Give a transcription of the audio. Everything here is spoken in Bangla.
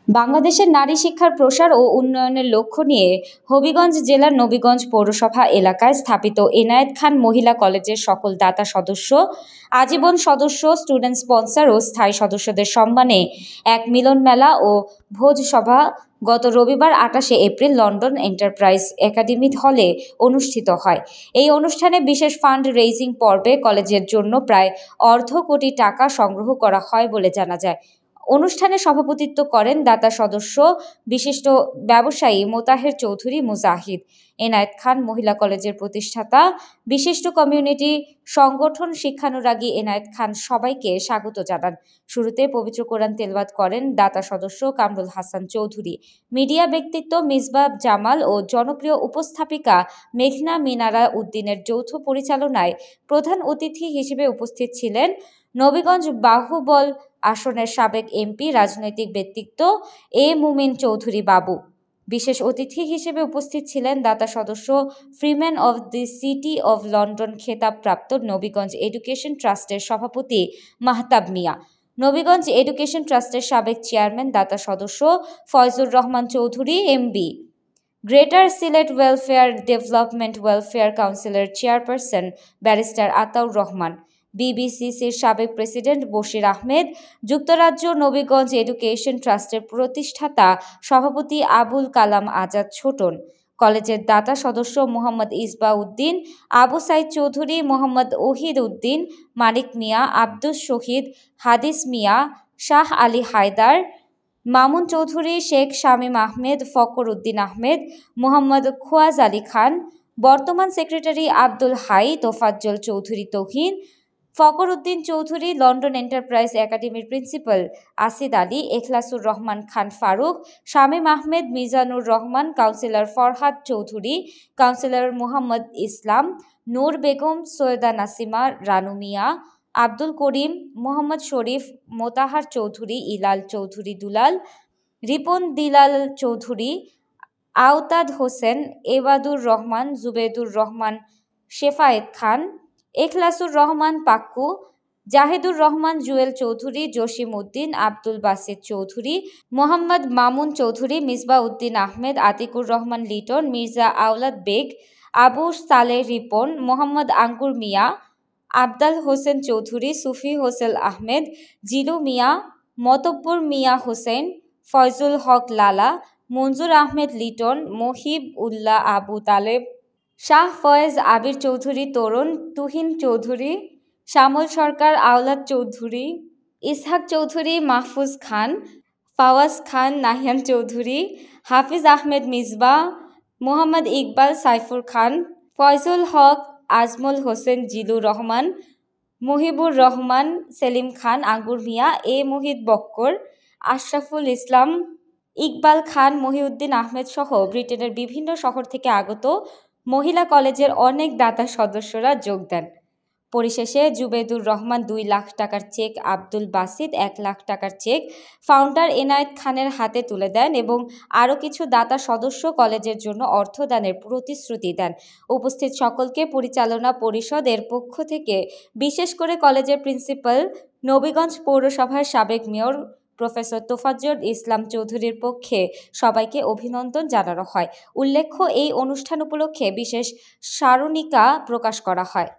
বাংলাদেশের নারী শিক্ষার প্রসার ও উন্নয়নের লক্ষ্য নিয়ে হবিগঞ্জ জেলার নবীগঞ্জ পৌরসভা এলাকায় স্থাপিত এনায়েত খান মহিলা কলেজের সকল দাতা সদস্য, আজীবন সদস্য, স্টুডেন্ট স্পন্সর ও স্থায়ী সদস্যদের সম্মানে এক মিলন মেলা ও ভোজ সভা গত রবিবার ২৮শে এপ্রিল লন্ডন এন্টারপ্রাইজ একাডেমি হলে অনুষ্ঠিত হয়। এই অনুষ্ঠানে বিশেষ ফান্ড রেইজিং পর্বে কলেজের জন্য প্রায় অর্ধ-কোটি টাকা সংগ্রহ করা হয় বলে জানা যায়। অনুষ্ঠানে সভাপতিত্ব করেন দাতা সদস্য বিশিষ্ট ব্যবসায়ী মোতাহের চৌধুরী মুজাহিদ। এনায়েত খান মহিলা কলেজের প্রতিষ্ঠাতা বিশিষ্ট কমিউনিটি সংগঠন শিক্ষানুরাগী এনায়েত খান সবাইকে স্বাগত জানান। শুরুতে পবিত্র কোরআন তেলাওয়াত করেন দাতা সদস্য কামরুল হাসান চৌধুরী। মিডিয়া ব্যক্তিত্ব মিসবাহ জামাল ও জনপ্রিয় উপস্থাপিকা মেঘনা মিনারা উদ্দিনের যৌথ পরিচালনায় প্রধান অতিথি হিসেবে উপস্থিত ছিলেন নবীগঞ্জ বাহুবল আসনের সাবেক এমপি রাজনৈতিক ব্যক্তিত্ব এ মুমিন চৌধুরী বাবু। বিশেষ অতিথি হিসেবে উপস্থিত ছিলেন দাতা সদস্য freeman of the city of London খেতাবপ্রাপ্ত নবীগঞ্জ এডুকেশন ট্রাস্টের সভাপতি মাহতাব মিয়া, নবীগঞ্জ এডুকেশন ট্রাস্টের সাবেক চেয়ারম্যান দাতা সদস্য Faizur Rahman Chowdhury MB, greater Sylhet welfare development welfare কাউন্সিলের চেয়ারপারসন ব্যারিস্টার আতাউর রহমান, বিবিসিসির সাবেক প্রেসিডেন্ট বশির আহমেদ, যুক্তরাজ্য নবীগঞ্জ এডুকেশন ট্রাস্টের প্রতিষ্ঠাতা সভাপতি আবুল কালাম আজাদ ছোটন, কলেজের দাতা সদস্য মোহাম্মদ ইসবা উদ্দিন, আবু সাইদ চৌধুরী, মোহাম্মদ ওহিদ উদ্দিন, মানিক মিয়া, আব্দুস শহীদ, হাদিস মিয়া, শাহ আলী হায়দার, মামুন চৌধুরী, শেখ শামীম আহমেদ, ফকর উদ্দিন আহমেদ, মোহাম্মদ খোয়াজ আলী খান, বর্তমান secretary Abdul Hai, Tofazzal Chowdhury Tauhin, Fakhr Uddin Chowdhury, London enterprise একাডেমির principal Asid Ali, Ekhlasur Rahman Khan Faruk, Shamim Ahmed, Mizanur Rahman, councillor Farhad Chowdhury, councillor Mohammad Islam, Nur Begum, Syeda Nasima, Ranu Mia, Abdul Karim, Mohammad Sharif, Motahar Chowdhury, Ilal Chowdhury দুলাল, রিপন দিলাল চৌধুরী, আওতাদ হোসেন, এবাদুর রহমান, জুবেদুর রহমান, শেফায়েত খান, এখলাসুর রহমান পাক্কু, জাহিদুর রহমান, জুয়েল চৌধুরী, জসিম উদ্দিন, আব্দুল বাসিত চৌধুরী, মোহাম্মদ মামুন চৌধুরী, মিসবাহ উদ্দিন আহমেদ, আতিকুর রহমান লিটন, মির্জা আওলাদ বেগ, আবু সালেহ রিপন, মোহাম্মদ আঙ্কুর মিয়া, আবদাল হোসেন চৌধুরী, সুফি হোসেন আহমেদ, জিলু মিয়া, মতব্বর মিয়া হোসেন, ফয়জুল হক লালা, মঞ্জুর আহমেদ লিটন, মহিব উল্লাহ আবু তালেব, শাহ ফয়েজ আবির চৌধুরী তরুণ, তুহিন চৌধুরী, শ্যামল সরকার, আওলাদ চৌধুরী, ইসহাক চৌধুরী, মাহফুজ খান, ফাওয়াজ খান, নাহিয়ান চৌধুরী, হাফিজ আহমেদ মিসবাহ, মোহাম্মদ ইকবাল, সাইফুর খান, ফয়জুল হক, আজমল হোসেন, জিলুর রহমান, মুহিবুর রহমান, সেলিম খান, আঙ্গুর মিয়া, এ মুহিত বক্কর, আশরাফুল ইসলাম, ইকবাল খান, মহিউদ্দিন আহমেদ সহ ব্রিটেনের বিভিন্ন শহর থেকে আগত মহিলা কলেজের অনেক দাতা সদস্যরা যোগ দেন। পরিশেষে জুবেদুর রহমান ২ লাখ টাকার চেক, আব্দুল বাসিত ১ লাখ টাকার চেক ফাউন্ডার এনায়েত খানের হাতে তুলে দেন এবং আরও কিছু দাতা সদস্য কলেজের জন্য অর্থদানের প্রতিশ্রুতি দেন। উপস্থিত সকলকে পরিচালনা পরিষদ এর পক্ষ থেকে, বিশেষ করে কলেজের প্রিন্সিপাল, নবীগঞ্জ পৌরসভার সাবেক মেয়র প্রফেসর তোফাজ্জল ইসলাম চৌধুরীর পক্ষে সবাইকে অভিনন্দন জানানো হয়। উল্লেখ্য, এই অনুষ্ঠান উপলক্ষে বিশেষ স্মারণিকা প্রকাশ করা হয়।